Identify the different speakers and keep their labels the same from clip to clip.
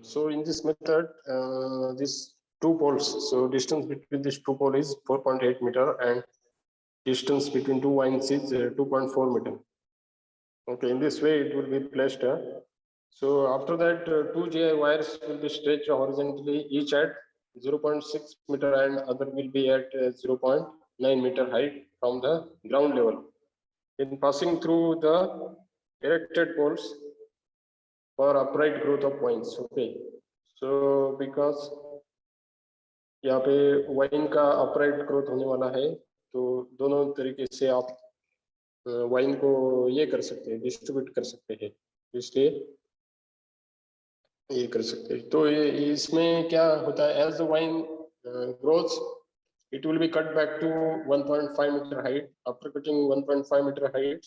Speaker 1: So in this method, these two poles, so distance between these two poles is 4.8 meter and distance between two wines is 2.4 meter. Okay, in this way it will be placed. So after that, two GI wires will be stretched horizontally, each at 0.6 meter and other will be at 0.9 meter height from the ground level. In passing through the erected poles for upright growth of vines. Okay, so because यहाँ पे wine का upright growth होने वाला है, तो दोनों तरीके से आप वाइन को ये कर सकते हैं, डिस्ट्रीब्यूट कर सकते हैं, इसलिए ये कर सकते हैं. तो ये इसमें क्या होता है, as the vine growths it will be cut back to 1.5 meter height. After cutting 1.5 meter height,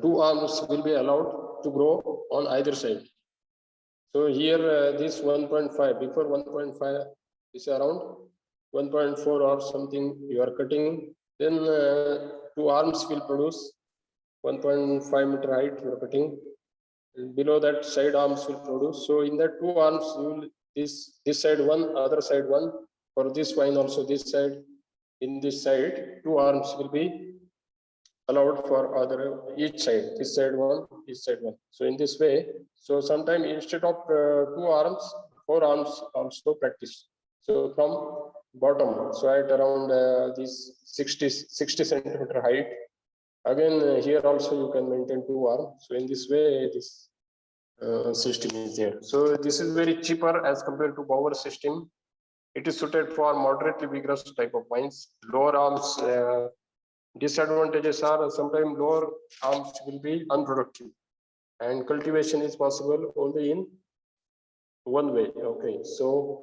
Speaker 1: two arms will be allowed to grow on either side. So here this 1.5, before 1.5 is around 1.4 or something you are cutting, then two arms will produce 1.5 meter height you are cutting. Below that side arms will produce. So in that two arms, you will this side one, other side one. For this vine also this side, in this side, two arms will be allowed for other each side. This side one, this side one. So in this way, so sometime instead of two arms, four arms also practice. So from bottom, so at around this 60 centimeter height. Again, here also you can maintain two arms. So in this way, this system is there. So this is very cheaper as compared to Bauer system. It is suited for moderately vigorous type of vines. Lower arms disadvantages are sometimes lower arms will be unproductive, and cultivation is possible only in one way. Okay, so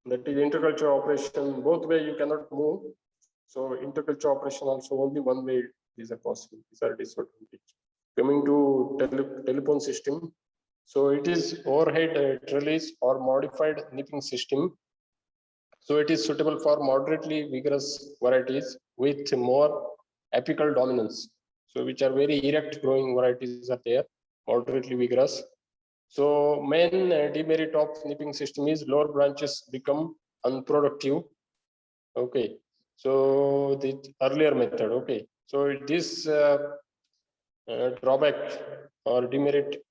Speaker 1: that is interculture operation. Both way you cannot move. So interculture operation also only one way is possible. These are disadvantages. Coming to telephone system, so it is overhead trellis or modified nipping system. So it is suitable for moderately vigorous varieties with more apical dominance. So which are very erect growing varieties are there, moderately vigorous. So main demerit of nipping system is lower branches become unproductive. Okay, so the earlier method. Okay, so this drawback or demerit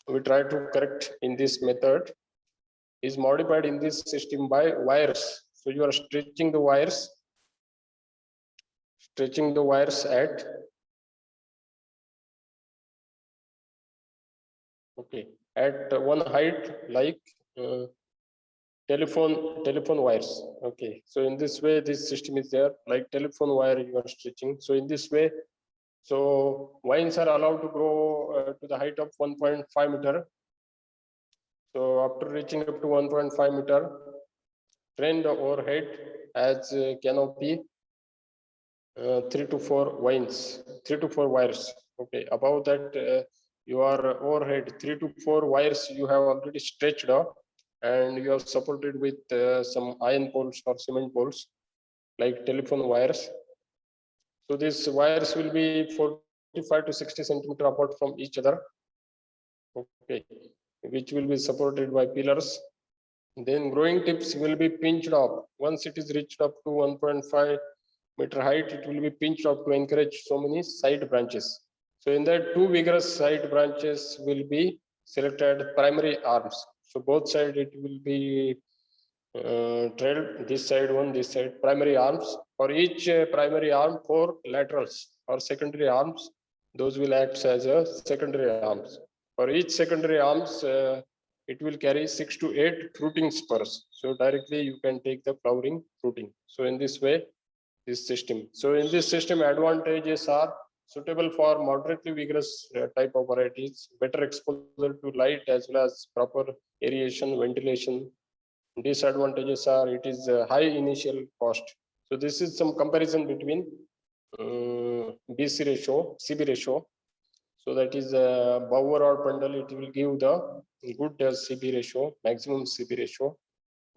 Speaker 1: we try to correct in this method is modified in this system by wires. So you are stretching the wires at one height like telephone wires. Okay, so in this way this system is there, like telephone wire you are stretching. So in this way, so vines are allowed to grow to the height of 1.5 meter. So after reaching up to 1.5 meter, train the overhead as canopy 3 to 4 vines, 3 to 4 wires. Okay, above that your overhead 3 to 4 wires you have already stretched up, and you are supported with some iron poles or cement poles like telephone wires. So these wires will be 45 to 60 centimeter apart from each other. Okay, which will be supported by pillars. Then growing tips will be pinched up. Once it is reached up to 1.5 meter height, it will be pinched up to encourage so many side branches. So in that, two vigorous side branches will be selected primary arms. So both sides it will be trailed, this side one, this side, primary arms. For each primary arm, 4 laterals or secondary arms, those will act as a secondary arms. For each secondary arms, it will carry 6 to 8 fruiting spurs. So directly you can take the flowering fruiting. So in this way, this system. So in this system, advantages are suitable for moderately vigorous type of varieties, better exposure to light as well as proper aeration, ventilation. Disadvantages are it is a high initial cost. So this is some comparison between BC ratio, CB ratio. So that is Bauer or Pandal, it will give the good CB ratio, maximum CB ratio,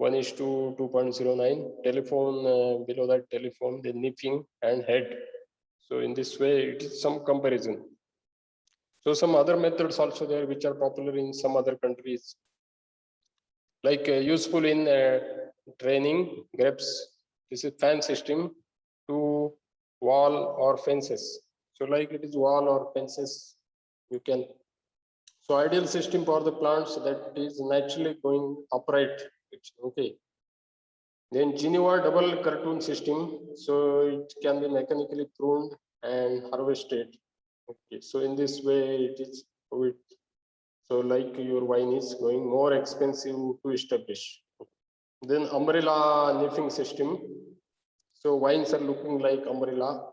Speaker 1: 1:2.09. Telephone, below that telephone, the nipping and head. So in this way, it is some comparison. So some other methods also there which are popular in some other countries, like useful in training grapes. This is fan system to wall or fences. So like it is wall or fences, you can. So ideal system for the plants that is naturally going upright. It's okay. Then Geneva double curtain system. So it can be mechanically pruned and harvested. Okay. So in this way it is with. So like your wine is going more expensive to establish. Then umbrella leafing system. So wines are looking like umbrella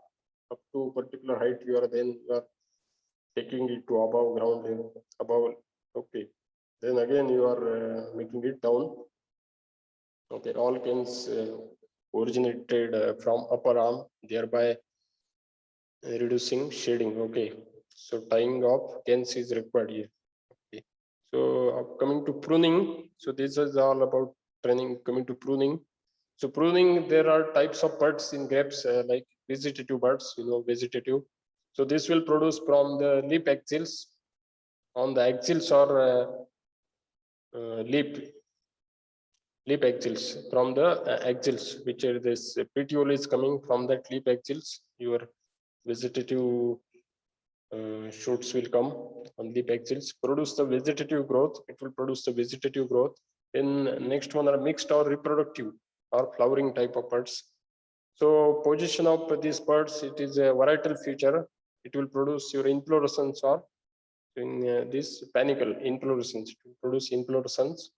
Speaker 1: up to particular height. You are taking it to above ground level, above. Okay. Then again you are making it down. Okay. All canes originated from upper arm, thereby reducing shading. Okay. So tying of canes is required here. Okay. So coming to pruning. So this is all about training. Coming to pruning. So pruning, there are types of buds in grapes like vegetative buds, vegetative. So this will produce from the leaf axils. On the axils or leaf axils, from the axils, which are this petiole is coming from that leaf axils. Your vegetative shoots will come on leaf axils, produce the vegetative growth. It will produce the vegetative growth. Then next one are mixed or reproductive or flowering type of buds. So position of these buds, it is a varietal feature. It will produce your inflorescence or in this panicle inflorescence. It will produce inflorescence.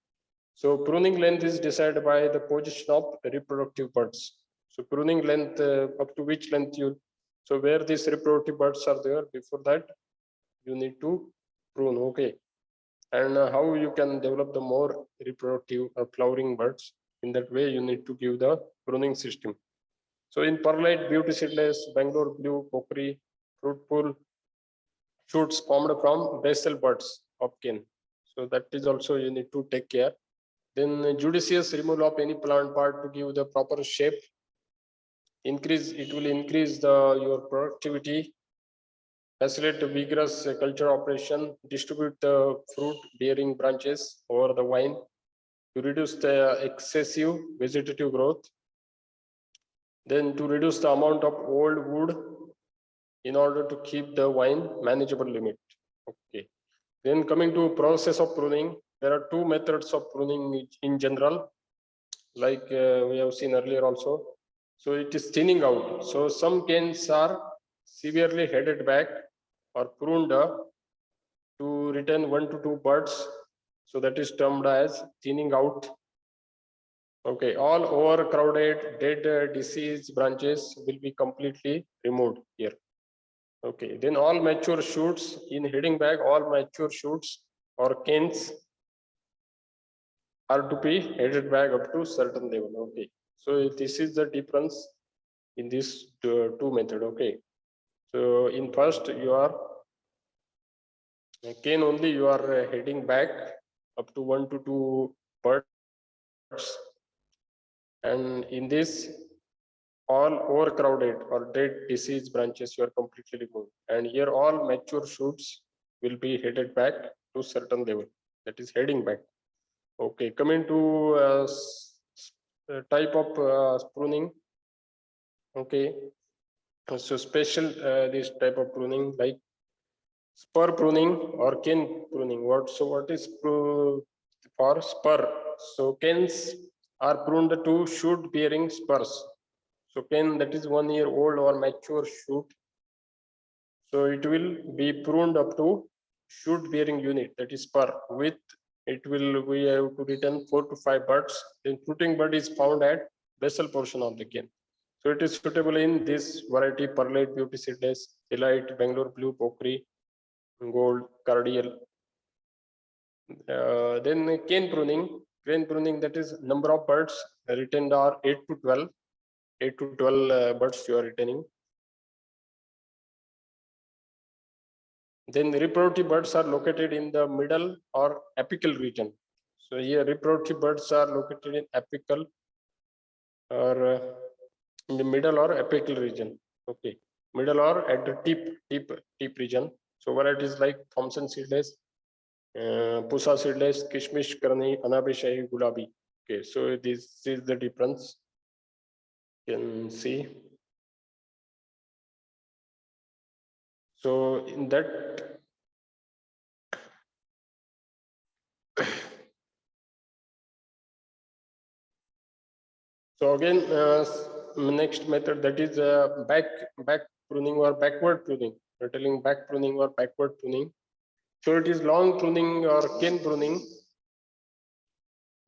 Speaker 1: So pruning length is decided by the position of reproductive buds. So pruning length, up to which length you, so where these reproductive buds are there, before that you need to prune. Okay. And how you can develop the more reproductive or flowering buds, in that way you need to give the pruning system. So in perlite, beauty seedless, Bangalore blue, pokeri, fruitful shoots formed from basal buds of cane. So that is also you need to take care. Then judicious removal of any plant part to give the proper shape. It will increase your productivity, facilitate vigorous culture operation, distribute the fruit bearing branches over the vine to reduce the excessive vegetative growth. Then to reduce the amount of old wood in order to keep the vine manageable limit. Okay. Then coming to process of pruning, there are two methods of pruning in general, like we have seen earlier also. So it is thinning out. So some canes are severely headed back or pruned to retain 1 to 2 buds. So that is termed as thinning out. Okay, all overcrowded, dead, diseased branches will be completely removed here. Okay, then all mature shoots in heading back, all mature shoots or canes are to be headed back up to certain level. Okay, so this is the difference in these two method. Okay, so in first you are cane only, you are heading back up to 1 to 2 buds, and in this all overcrowded or dead disease branches you are completely removed, and here all mature shoots will be headed back to certain level, that is heading back. Okay, coming to type of pruning. Okay, so special this type of pruning like spur pruning or cane pruning. What is for spur? So canes are pruned to shoot bearing spurs. So cane that is 1 year old or mature shoot, so it will be pruned up to shoot bearing unit, that is spur. With it will we have to return 4 to 5 buds. Then fruiting bud is found at basal portion of the cane. So it is suitable in this variety: perlite, beauty seedless, elite, Bangalore blue, pokeri, gold, cardial. Then cane pruning, that is number of buds retained are 8 to 12. 8 to 12 buds you are retaining. Then reproductive buds are located in the middle or apical region. So here reproductive buds are located in apical or in the middle or apical region. Okay, middle or at the tip region. So varieties like Thompson seedless, Pusa seedless, Kishmish, Karni, Anabi Shahi, Gulabi. Okay, so this is the difference. You can see. So in that, so again, next method, that is back pruning or backward pruning. We're telling back pruning or backward pruning. So it is long pruning or cane pruning.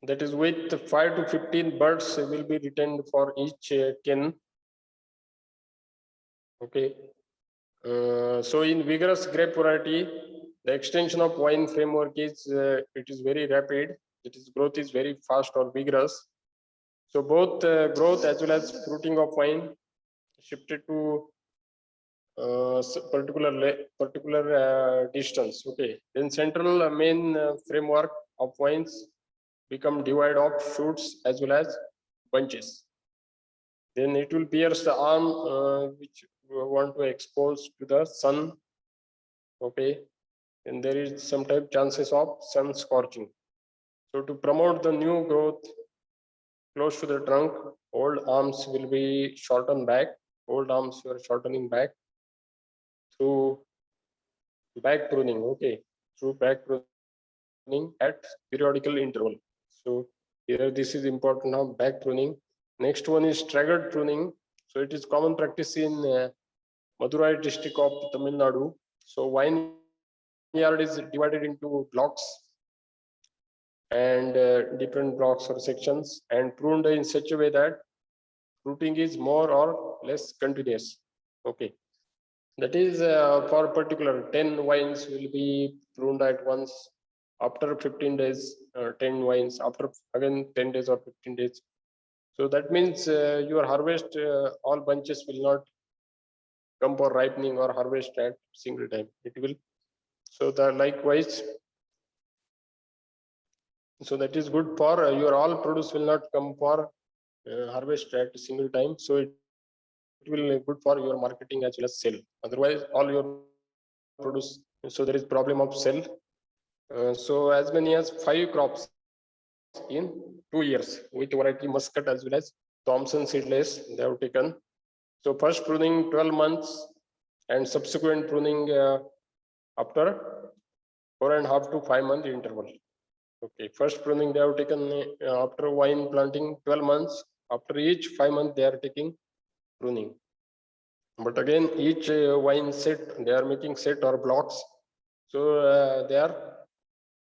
Speaker 1: That is with 5 to 15 buds will be retained for each cane. Okay. So in vigorous grape variety, the extension of vine framework is it is very rapid. It is growth is very fast or vigorous. So both growth as well as fruiting of vine shifted to particular distance. Okay. Then central main framework of vines become divide of shoots as well as bunches. Then it will pierce the arm which we want to expose to the sun. Okay. And there is sometimes chances of sun scorching. So to promote the new growth close to the trunk, old arms will be shortened back. Old arms you are shortening back through back pruning. Okay, through back pruning at periodical interval. So here this is important now, back pruning. Next one is staggered pruning. So it is common practice in Madurai district of Tamil Nadu. So vineyard is divided into blocks and different blocks or sections and pruned in such a way that fruiting is more or less continuous. Okay, that is for particular 10 wines will be pruned at once after 15 days, 10 wines after again 10 days or 15 days. So that means your harvest, all bunches will not come for ripening or harvest at single time. It will. So the likewise. So that is good for your all produce will not come for harvest at a single time. So it will be good for your marketing as well as sale. Otherwise, all your produce. So there is problem of sale. So as many as 5 crops in 2 years with variety muscat as well as Thompson seedless they have taken. So first pruning 12 months and subsequent pruning after 4.5 to 5 month interval. Okay, first pruning they have taken after vine planting 12 months. After each 5 months they are taking pruning. But again, each vine set they are making set or blocks. So they are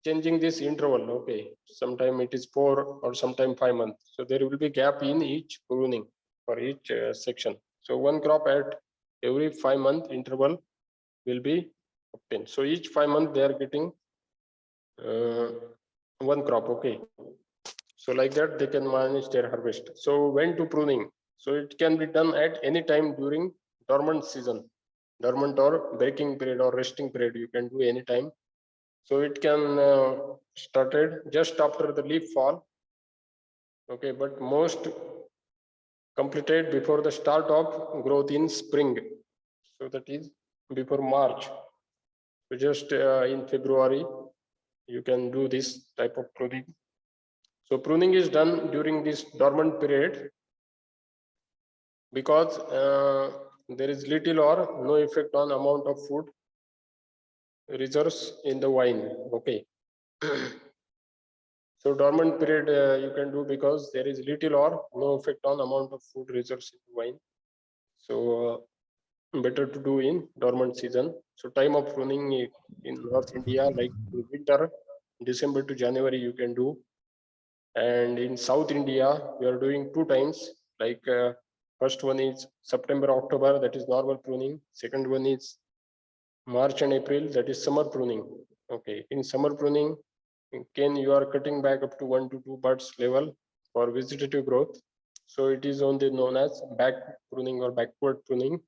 Speaker 1: changing this interval. Okay, sometime it is 4 or sometime 5 months. So there will be gap in each pruning for each section. So one crop at every 5 month interval will be obtained. So each 5 months they are getting one crop. Okay, so like that they can manage their harvest. So when to pruning? So it can be done at any time during dormant season, dormant or breaking period or resting period. You can do any time. So it can started just after the leaf fall. Okay, but most completed before the start of growth in spring. So that is before March. So just in February, you can do this type of pruning. So pruning is done during this dormant period because there is little or no effect on amount of food reserves in the vine. Okay. So dormant period you can do because there is little or no effect on amount of food reserves in wine. So better to do in dormant season. So time of pruning in North India, like in winter, December to January, you can do. And in South India, we are doing 2 times. Like first one is September, October, that is normal pruning. Second one is March and April, that is summer pruning. Okay, in summer pruning, cane you are cutting back up to 1 to 2 buds level for vegetative growth. So it is only known as back pruning or backward pruning.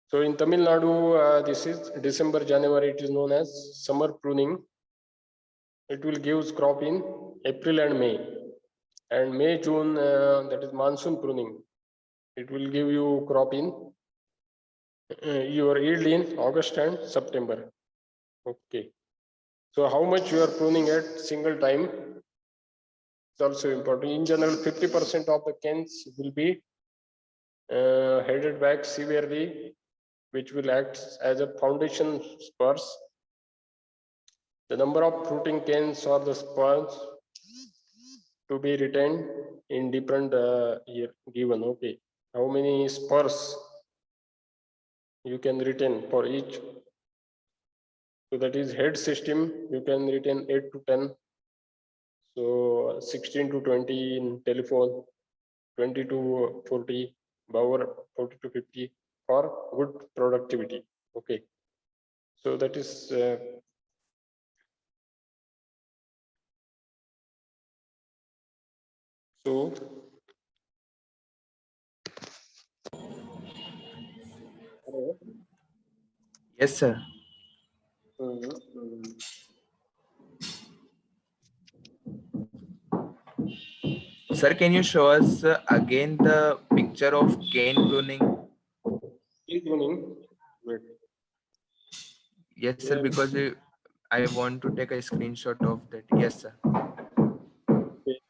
Speaker 1: So in Tamil Nadu, this is December, January, it is known as summer pruning. It will give crop in April and May. And May, June, that is monsoon pruning. It will give you crop in your yield in August and September. Okay. So how much you are pruning at single time? It's also important. In general, 50% of the canes will be headed back severely, which will act as a foundation spurs. The number of fruiting canes or the spurs to be retained in different year given. Okay, how many spurs you can retain for each? So that is head system. You can retain 8 to 10. So 16 to 20 in telephone, 20 to 40, Bower 40 to 50 for good productivity. Okay, so that is so. Hello.
Speaker 2: Yes, sir. Sir, can you show us again the picture of cane pruning?
Speaker 1: Keep running. Wait.
Speaker 2: Yes, sir, because I want to take a screenshot of that. Yes, sir.
Speaker 1: Okay.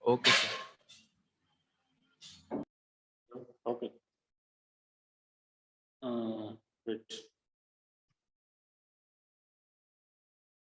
Speaker 2: Okay, sir.